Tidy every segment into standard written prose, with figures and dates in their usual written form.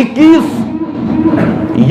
21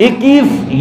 21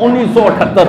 1978،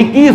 21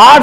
8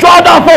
1400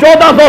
1400